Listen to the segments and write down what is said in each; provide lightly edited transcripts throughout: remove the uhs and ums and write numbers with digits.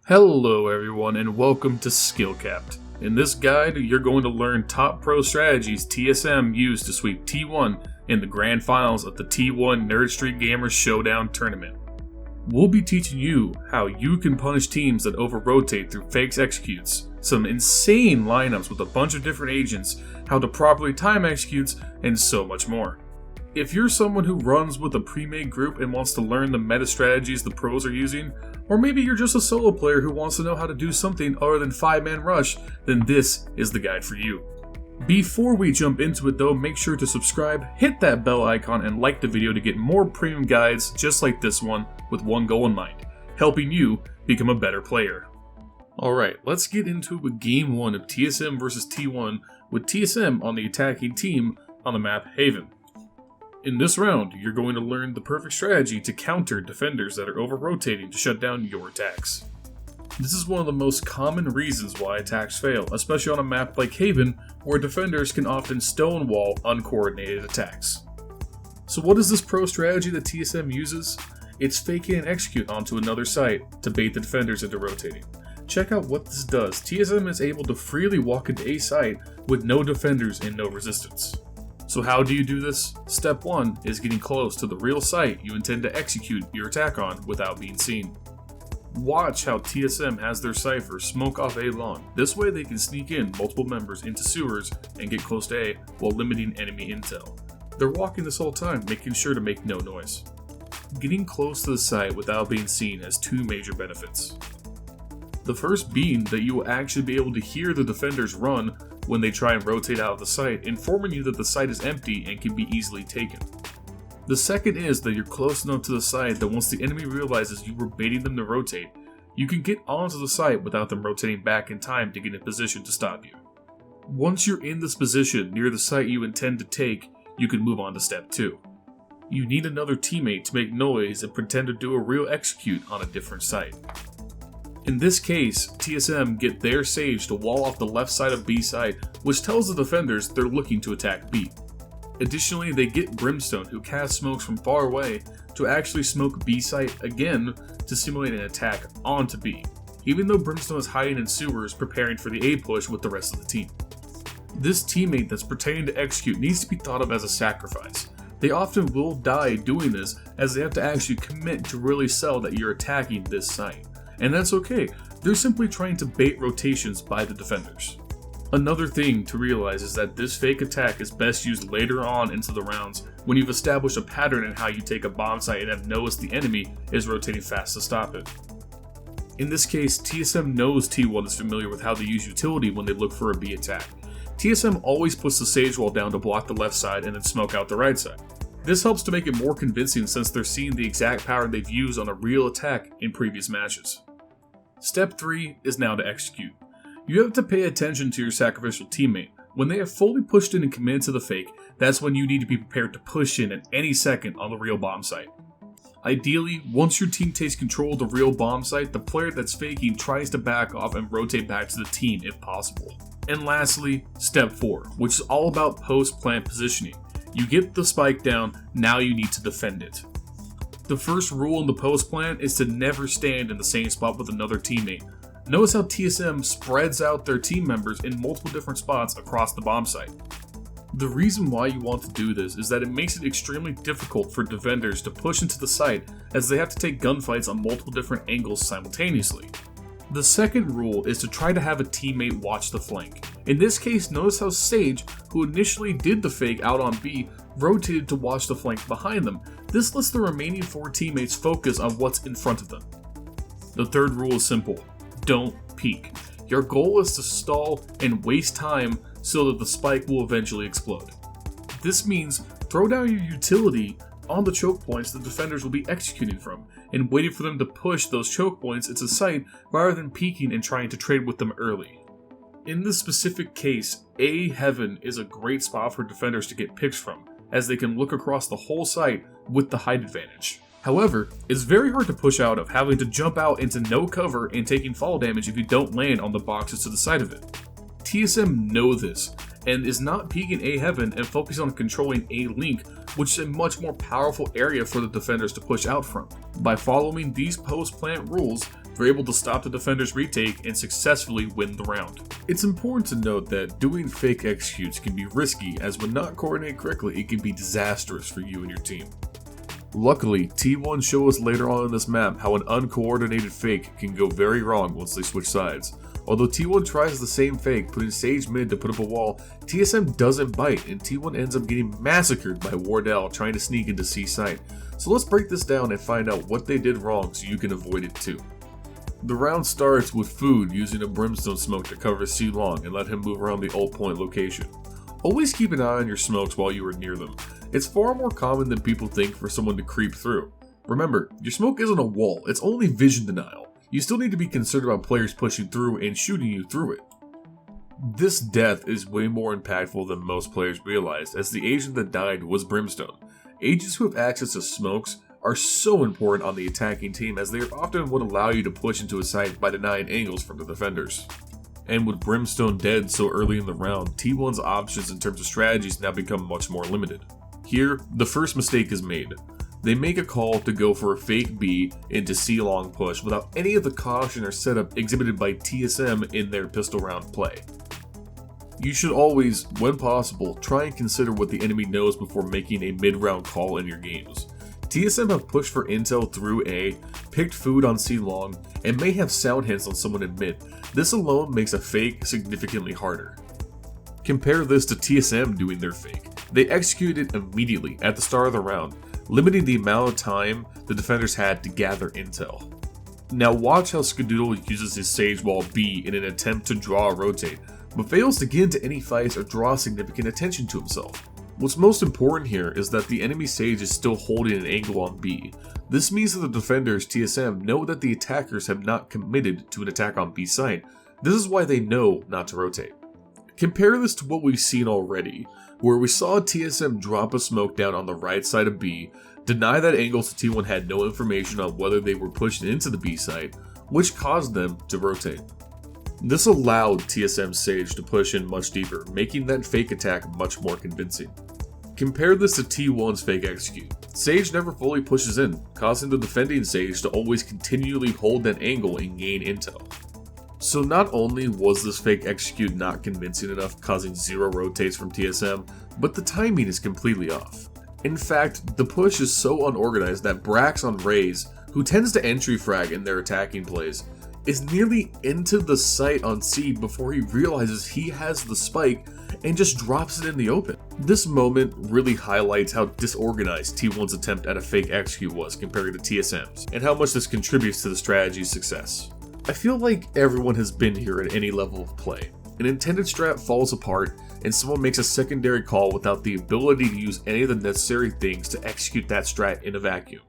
Hello everyone and welcome to SkillCapped. In this guide, you're going to learn top pro strategies TSM used to sweep T1 in the grand finals of the T1 Nerd Street Gamers Showdown tournament. We'll be teaching you how you can punish teams that over-rotate through fakes executes, some insane lineups with a bunch of different agents, how to properly time executes, and so much more. If you're someone who runs with a pre-made group and wants to learn the meta strategies the pros are using, or maybe you're just a solo player who wants to know how to do something other than 5-man rush, then this is the guide for you. Before we jump into it though, make sure to subscribe, hit that bell icon, and like the video to get more premium guides just like this one with one goal in mind, helping you become a better player. Alright, let's get into it with game 1 of TSM vs T1 with TSM on the attacking team on the map Haven. In this round, you're going to learn the perfect strategy to counter defenders that are over-rotating to shut down your attacks. This is one of the most common reasons why attacks fail, especially on a map like Haven, where defenders can often stonewall uncoordinated attacks. So what is this pro strategy that TSM uses? It's fake and execute onto another site to bait the defenders into rotating. Check out what this does. TSM is able to freely walk into a site with no defenders and no resistance. So how do you do this? Step 1 is getting close to the real site you intend to execute your attack on without being seen. Watch how TSM has their cipher smoke off A long. This way they can sneak in multiple members into sewers and get close to A while limiting enemy intel. They're walking this whole time, making sure to make no noise. Getting close to the site without being seen has two major benefits. The first being that you will actually be able to hear the defenders run when they try and rotate out of the site, informing you that the site is empty and can be easily taken. The second is that you're close enough to the site that once the enemy realizes you were baiting them to rotate, you can get onto the site without them rotating back in time to get in position to stop you. Once you're in this position near the site you intend to take, you can move on to step 2. You need another teammate to make noise and pretend to do a real execute on a different site. In this case, TSM get their Sage to wall off the left side of B site, which tells the defenders they're looking to attack B. Additionally, they get Brimstone, who casts smokes from far away, to actually smoke B site again to simulate an attack onto B, even though Brimstone is hiding in sewers preparing for the A push with the rest of the team. This teammate that's pretending to execute needs to be thought of as a sacrifice. They often will die doing this, as they have to actually commit to really sell that you're attacking this site. And that's okay, they're simply trying to bait rotations by the defenders. Another thing to realize is that this fake attack is best used later on into the rounds when you've established a pattern in how you take a bomb site and have noticed the enemy is rotating fast to stop it. In this case, TSM knows T1 is familiar with how they use utility when they look for a B attack. TSM always puts the Sage Wall down to block the left side and then smoke out the right side. This helps to make it more convincing since they're seeing the exact pattern they've used on a real attack in previous matches. Step 3 is now to execute. You have to pay attention to your sacrificial teammate. When they have fully pushed in and committed to the fake, that's when you need to be prepared to push in at any second on the real bomb site. Ideally, once your team takes control of the real bomb site, the player that's faking tries to back off and rotate back to the team if possible. And lastly, step 4, which is all about post-plant positioning. You get the spike down, now you need to defend it. The first rule in the post plant is to never stand in the same spot with another teammate. Notice how TSM spreads out their team members in multiple different spots across the bomb site. The reason why you want to do this is that it makes it extremely difficult for defenders to push into the site, as they have to take gunfights on multiple different angles simultaneously. The second rule is to try to have a teammate watch the flank. In this case, notice how Sage, who initially did the fake out on B, rotated to watch the flank behind them. This lets the remaining 4 teammates focus on what's in front of them. The third rule is simple: don't peek. Your goal is to stall and waste time so that the spike will eventually explode. This means throw down your utility on the choke points the defenders will be executing from, and waiting for them to push those choke points into sight rather than peeking and trying to trade with them early. In this specific case, A Heaven is a great spot for defenders to get picks from, as they can look across the whole site with the height advantage. However, it's very hard to push out of having to jump out into no cover and taking fall damage if you don't land on the boxes to the side of it. TSM know this, and is not peeking A Heaven and focusing on controlling A Link, which is a much more powerful area for the defenders to push out from. By following these post-plant rules, They're able to stop the defender's retake and successfully win the round. It's important to note that doing fake executes can be risky, as when not coordinated correctly, it can be disastrous for you and your team. Luckily, T1 show us later on in this map how an uncoordinated fake can go very wrong once they switch sides. Although T1 tries the same fake, putting Sage mid to put up a wall, TSM doesn't bite, and T1 ends up getting massacred by Wardell trying to sneak into C site. So let's break this down and find out what they did wrong so you can avoid it too. The round starts with Food using a Brimstone smoke to cover C long and let him move around the ult point location. Always keep an eye on your smokes while you are near them. It's far more common than people think for someone to creep through. Remember, your smoke isn't a wall, it's only vision denial. You still need to be concerned about players pushing through and shooting you through it. This death is way more impactful than most players realized, as the agent that died was Brimstone. Agents who have access to smokes are so important on the attacking team, as they often would allow you to push into a site by denying angles from the defenders. And with Brimstone dead so early in the round, T1's options in terms of strategies now become much more limited. Here, the first mistake is made. They make a call to go for a fake B into C long push without any of the caution or setup exhibited by TSM in their pistol round play. You should always, when possible, try and consider what the enemy knows before making a mid-round call in your games. TSM have pushed for intel through A, picked Food on C long, and may have sound hints on someone in mid. This alone makes a fake significantly harder. Compare this to TSM doing their fake. They executed immediately at the start of the round, limiting the amount of time the defenders had to gather intel. Now watch how Skadoodle uses his Sage Wall B in an attempt to draw a rotate, but fails to get into any fights or draw significant attention to himself. What's most important here is that the enemy Sage is still holding an angle on B. This means that the defenders, TSM, know that the attackers have not committed to an attack on B site. This is why they know not to rotate. Compare this to what we've seen already, where we saw TSM drop a smoke down on the right side of B, deny that angle so T1 had no information on whether they were pushing into the B site, which caused them to rotate. This allowed TSM Sage to push in much deeper, making that fake attack much more convincing. Compare this to T1's fake execute. Sage never fully pushes in, causing the defending Sage to always continually hold that angle and gain intel. So not only was this fake execute not convincing enough, causing 0 rotates from TSM, but the timing is completely off. In fact, the push is so unorganized that Brax on Raze, who tends to entry frag in their attacking plays, is nearly into the site on C before he realizes he has the spike and just drops it in the open. This moment really highlights how disorganized T1's attempt at a fake execute was compared to TSM's, and how much this contributes to the strategy's success. I feel like everyone has been here at any level of play. An intended strat falls apart, and someone makes a secondary call without the ability to use any of the necessary things to execute that strat in a vacuum.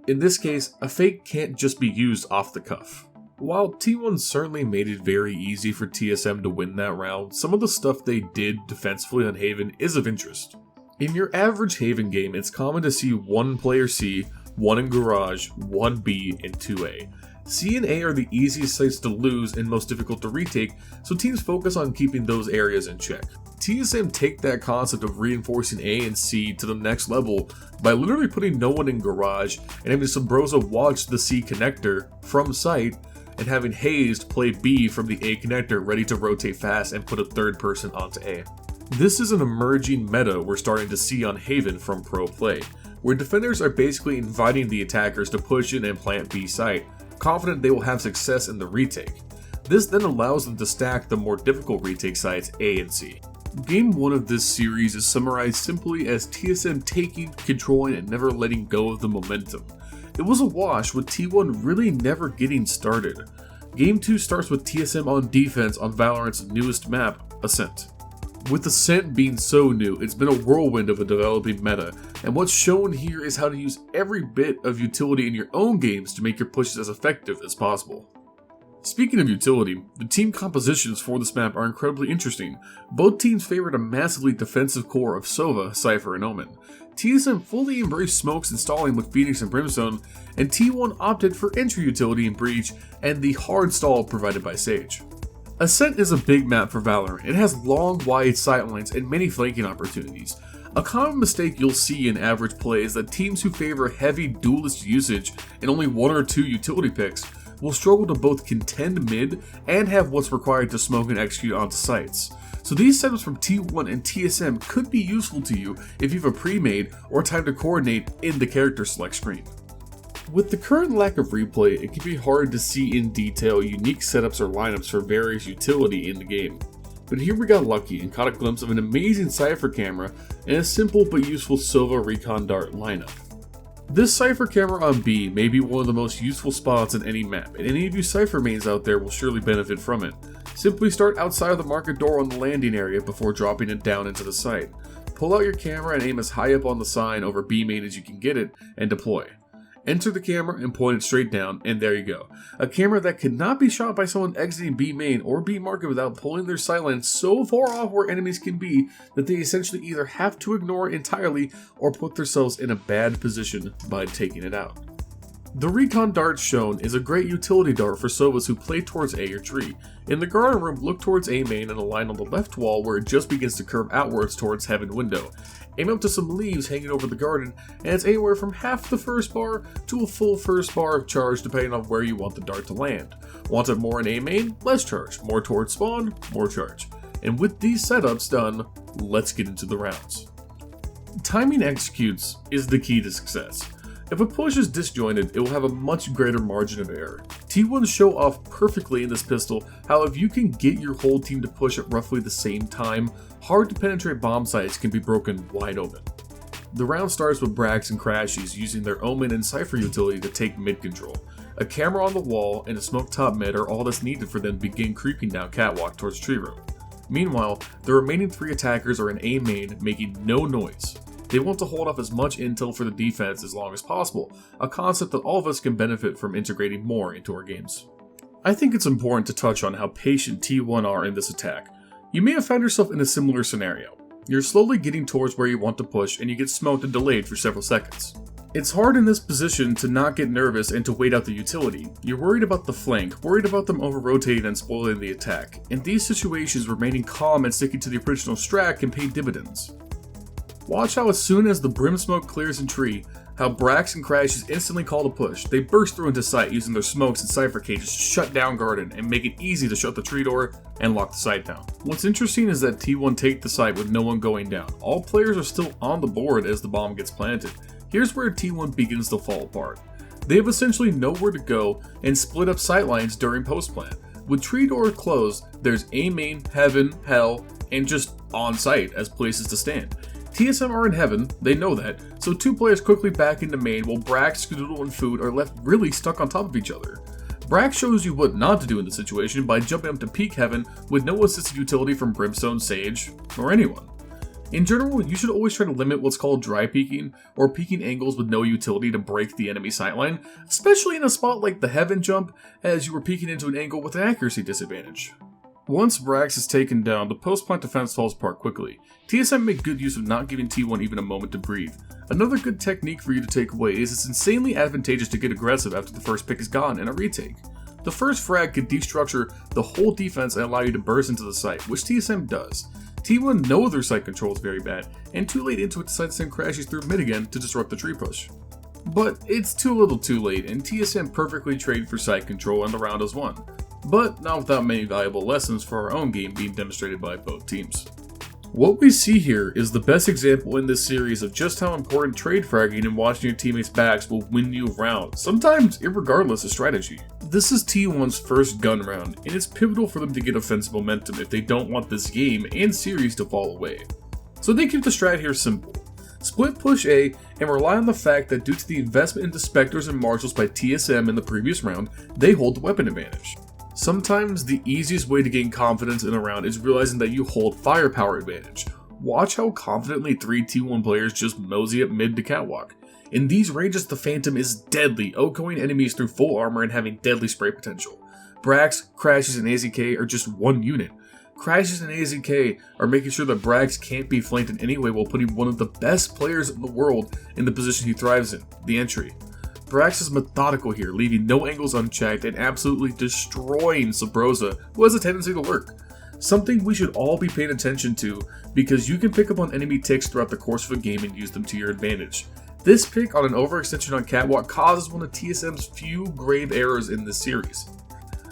In this case, a fake can't just be used off the cuff. While T1 certainly made it very easy for TSM to win that round, some of the stuff they did defensively on Haven is of interest. In your average Haven game, it's common to see one player C, one in Garage, one B, and 2A. C and A are the easiest sites to lose and most difficult to retake, so teams focus on keeping those areas in check. TSM take that concept of reinforcing A and C to the next level by literally putting no one in Garage and having Sabrosa watch the C connector from site, and having Hazed play B from the A connector ready to rotate fast and put a third person onto A. This is an emerging meta we're starting to see on Haven from pro play, where defenders are basically inviting the attackers to push in and plant B site, confident they will have success in the retake. This then allows them to stack the more difficult retake sites A and C. Game 1 of this series is summarized simply as TSM taking, controlling, and never letting go of the momentum. It was a wash, with T1 really never getting started. Game 2 starts with TSM on defense on Valorant's newest map, Ascent. With Ascent being so new, it's been a whirlwind of a developing meta, and what's shown here is how to use every bit of utility in your own games to make your pushes as effective as possible. Speaking of utility, the team compositions for this map are incredibly interesting. Both teams favored a massively defensive core of Sova, Cypher, and Omen. TSM fully embraced smokes and stalling with Phoenix and Brimstone, and T1 opted for entry utility in Breach and the hard stall provided by Sage. Ascent is a big map for Valorant. It has long, wide sightlines and many flanking opportunities. A common mistake you'll see in average play is that teams who favor heavy duelist usage and only 1 or 2 utility picks will struggle to both contend mid and have what's required to smoke and execute onto sites. So these setups from T1 and TSM could be useful to you if you have a pre-made or time to coordinate in the character select screen. With the current lack of replay, it can be hard to see in detail unique setups or lineups for various utility in the game. But here we got lucky and caught a glimpse of an amazing Cypher camera and a simple but useful Sova Recon Dart lineup. This Cypher camera on B may be one of the most useful spots in any map, and any of you Cypher mains out there will surely benefit from it. Simply start outside of the market door on the landing area before dropping it down into the site. Pull out your camera and aim as high up on the sign over B main as you can get it, and deploy. Enter the camera and point it straight down, and there you go. A camera that could not be shot by someone exiting B main or B market without pulling their sightline so far off where enemies can be that they essentially either have to ignore it entirely or put themselves in a bad position by taking it out. The Recon Dart shown is a great utility dart for Sovas who play towards A or tree. In the garden room, look towards A main and align on the left wall where it just begins to curve outwards towards heaven window. Aim up to some leaves hanging over the garden, and it's anywhere from half the first bar to a full first bar of charge depending on where you want the dart to land. Want it more in A main? Less charge. More towards spawn? More charge. And with these setups done, let's get into the rounds. Timing executes is the key to success. If a push is disjointed, it will have a much greater margin of error. T1s show off perfectly in this pistol how if you can get your whole team to push at roughly the same time, hard to penetrate bomb sites can be broken wide open. The round starts with Brax and Crashies using their Omen and Cypher utility to take mid control. A camera on the wall and a smoke top mid are all that's needed for them to begin creeping down catwalk towards tree room. Meanwhile, the remaining 3 attackers are in A main making no noise. They want to hold off as much intel for the defense as long as possible, a concept that all of us can benefit from integrating more into our games. I think it's important to touch on how patient T1 are in this attack. You may have found yourself in a similar scenario. You're slowly getting towards where you want to push and you get smoked and delayed for several seconds. It's hard in this position to not get nervous and to wait out the utility. You're worried about the flank, worried about them over-rotating and spoiling the attack. In these situations, remaining calm and sticking to the original strat can pay dividends. Watch how as soon as the brim smoke clears in tree, how Brax and Crashies instantly call to push. They burst through into sight using their smokes and Cypher cages to shut down garden and make it easy to shut the tree door and lock the site down. What's interesting is that T1 take the site with no one going down. All players are still on the board as the bomb gets planted. Here's where T1 begins to fall apart. They have essentially nowhere to go and split up sight lines during post plant. With tree door closed, there's A main, heaven, hell, and just on site as places to stand. TSM are in heaven, they know that, so 2 players quickly back into main while Brax, Skadoodle, and Food are left really stuck on top of each other. Brax shows you what not to do in the situation by jumping up to peak heaven with no assisted utility from Brimstone, Sage, or anyone. In general, you should always try to limit what's called dry peeking, or peeking angles with no utility to break the enemy sightline, especially in a spot like the heaven jump, as you were peeking into an angle with an accuracy disadvantage. Once Brax is taken down, the post-plant defense falls apart quickly. TSM make good use of not giving T1 even a moment to breathe. Another good technique for you to take away is it's insanely advantageous to get aggressive after the first pick is gone in a retake. The first frag could destructure the whole defense and allow you to burst into the site, which TSM does. T1 know their site control is very bad, and too late into it decide to send Crashies through mid again to disrupt the tree push. But it's too little too late, and TSM perfectly traded for site control and the round is won. But not without many valuable lessons for our own game being demonstrated by both teams. What we see here is the best example in this series of just how important trade fragging and watching your teammates' backs will win you a round, sometimes irregardless of strategy. This is T1's first gun round, and it's pivotal for them to get offensive momentum if they don't want this game and series to fall away. So they keep the strat here simple. Split push A and rely on the fact that due to the investment into Spectres and Marshals by TSM in the previous round, they hold the weapon advantage. Sometimes the easiest way to gain confidence in a round is realizing that you hold firepower advantage. Watch how confidently 3 T1 players just mosey up mid to catwalk. In these ranges, the Phantom is deadly, outgoing enemies through full armor and having deadly spray potential. Brax, Crashies, and AZK are just one unit. Crashies and AZK are making sure that Brax can't be flanked in any way while putting one of the best players in the world in the position he thrives in, the entry. Brax is methodical here, leaving no angles unchecked and absolutely destroying Sabrosa, who has a tendency to lurk. Something we should all be paying attention to, because you can pick up on enemy ticks throughout the course of a game and use them to your advantage. This pick on an overextension on Catwalk causes one of TSM's few grave errors in this series.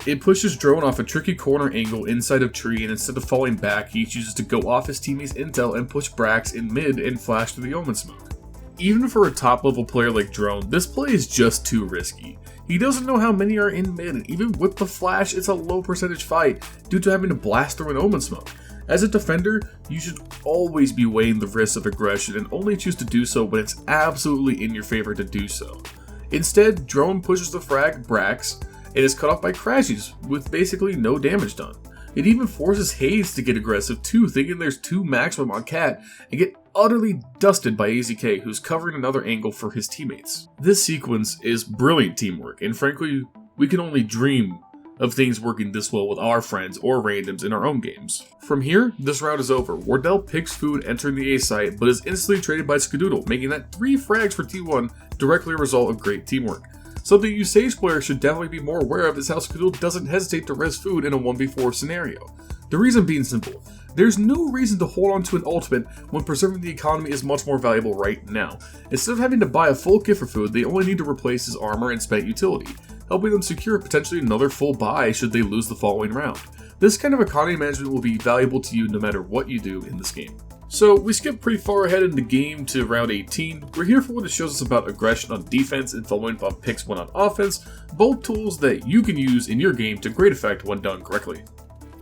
It pushes Drone off a tricky corner angle inside of tree, and instead of falling back, he chooses to go off his teammate's intel and push Brax in mid and flash through the Omen smoke. Even for a top level player like Drone, this play is just too risky. He doesn't know how many are in mid, and even with the flash, it's a low percentage fight due to having to blast through an Omen smoke. As a defender, you should always be weighing the risks of aggression and only choose to do so when it's absolutely in your favor to do so. Instead, Drone pushes the frag Brax and is cut off by Crashies with basically no damage done. It even forces Haze to get aggressive too, thinking there's 2 maximum on Cat, and get utterly dusted by AZK, who's covering another angle for his teammates. This sequence is brilliant teamwork, and frankly, we can only dream of things working this well with our friends or randoms in our own games. From here, this round is over. Wardell picks food entering the A site, but is instantly traded by Skadoodle, making that 3 frags for T1 directly a result of great teamwork. Something you Sage players should definitely be more aware of is how Skadoodle doesn't hesitate to res food in a 1v4 scenario. The reason being simple. There's no reason to hold on to an ultimate when preserving the economy is much more valuable right now. Instead of having to buy a full kit for food, they only need to replace his armor and spent utility, helping them secure potentially another full buy should they lose the following round. This kind of economy management will be valuable to you no matter what you do in this game. So we skipped pretty far ahead in the game to round 18. We're here for what it shows us about aggression on defense and following up on picks 1 on offense, both tools that you can use in your game to great effect when done correctly.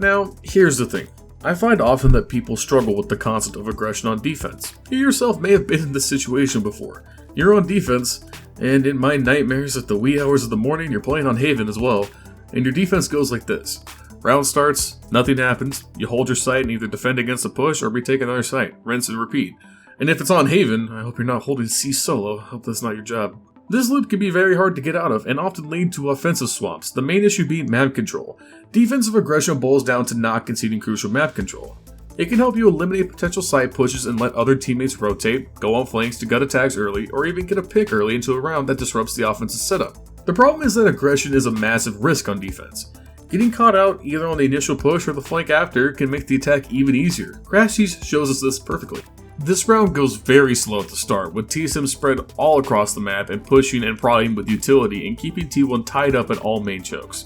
Now, here's the thing. I find often that people struggle with the concept of aggression on defense. You yourself may have been in this situation before. You're on defense, and in my nightmares at the wee hours of the morning, you're playing on Haven as well, and your defense goes like this. Round starts, nothing happens, you hold your site and either defend against a push or retake another site, rinse and repeat. And if it's on Haven, I hope you're not holding C solo, I hope that's not your job. This loop can be very hard to get out of and often lead to offensive swamps, the main issue being map control. Defensive aggression boils down to not conceding crucial map control. It can help you eliminate potential side pushes and let other teammates rotate, go on flanks to gut attacks early, or even get a pick early into a round that disrupts the offensive setup. The problem is that aggression is a massive risk on defense. Getting caught out either on the initial push or the flank after can make the attack even easier. Crashies shows us this perfectly. This round goes very slow at the start, with TSM spread all across the map and pushing and prodding with utility and keeping T1 tied up at all main chokes.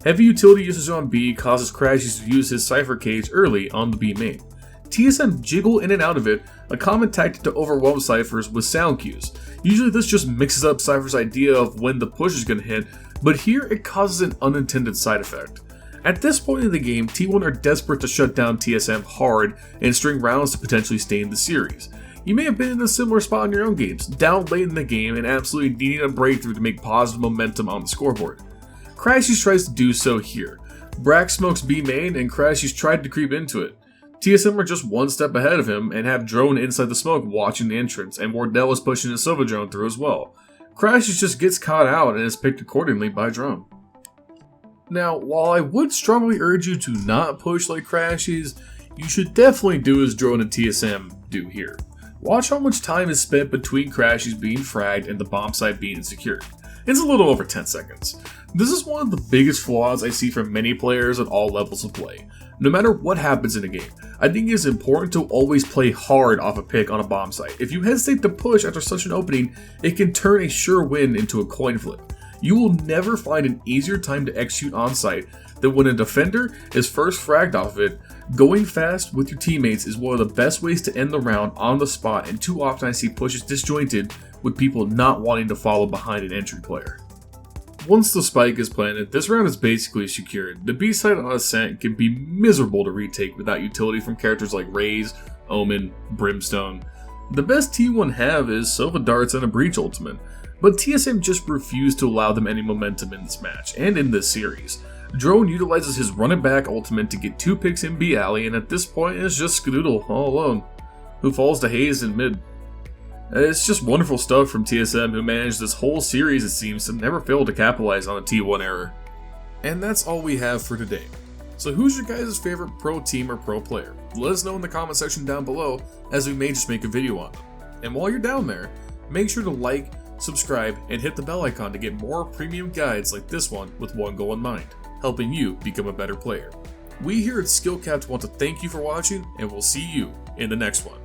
Heavy utility usage on B causes Crashies to use his Cypher Cage early on the B main. TSM jiggle in and out of it, a common tactic to overwhelm Cyphers with sound cues. Usually this just mixes up Cypher's idea of when the push is going to hit, but here it causes an unintended side effect. At this point in the game, T1 are desperate to shut down TSM hard and string rounds to potentially stay in the series. You may have been in a similar spot in your own games, down late in the game and absolutely needing a breakthrough to make positive momentum on the scoreboard. Crashies tries to do so here. Brax smokes B main and Crashies tried to creep into it. TSM are just one step ahead of him and have Drone inside the smoke watching the entrance, and Wardell is pushing his Silva Drone through as well. Crashies just gets caught out and is picked accordingly by Drone. Now, while I would strongly urge you to not push like Crashies, you should definitely do as Drone and TSM do here. Watch how much time is spent between Crashies being fragged and the bomb site being secured. It's a little over 10 seconds. This is one of the biggest flaws I see from many players at all levels of play. No matter what happens in a game, I think it is important to always play hard off a pick on a bomb site. If you hesitate to push after such an opening, it can turn a sure win into a coin flip. You will never find an easier time to execute on site than when a defender is first fragged off of it. Going fast with your teammates is one of the best ways to end the round on the spot, and too often I see pushes disjointed with people not wanting to follow behind an entry player. Once the spike is planted, this round is basically secured. The B side on Ascent can be miserable to retake without utility from characters like Raze, Omen, Brimstone. The best T1 have is Silva Darts and a Breach ultimate, but TSM just refused to allow them any momentum in this match, and in this series. Drone utilizes his run it back ultimate to get 2 picks in B alley, and at this point it's just Skadoodle all alone, who falls to Haze in mid. It's just wonderful stuff from TSM, who managed this whole series, it seems, to never fail to capitalize on a T1 error. And that's all we have for today. So who's your guys' favorite pro team or pro player? Let us know in the comment section down below, as we may just make a video on them. And while you're down there, make sure to like, subscribe, and hit the bell icon to get more premium guides like this one with one goal in mind, helping you become a better player. We here at SkillCapped want to thank you for watching, and we'll see you in the next one.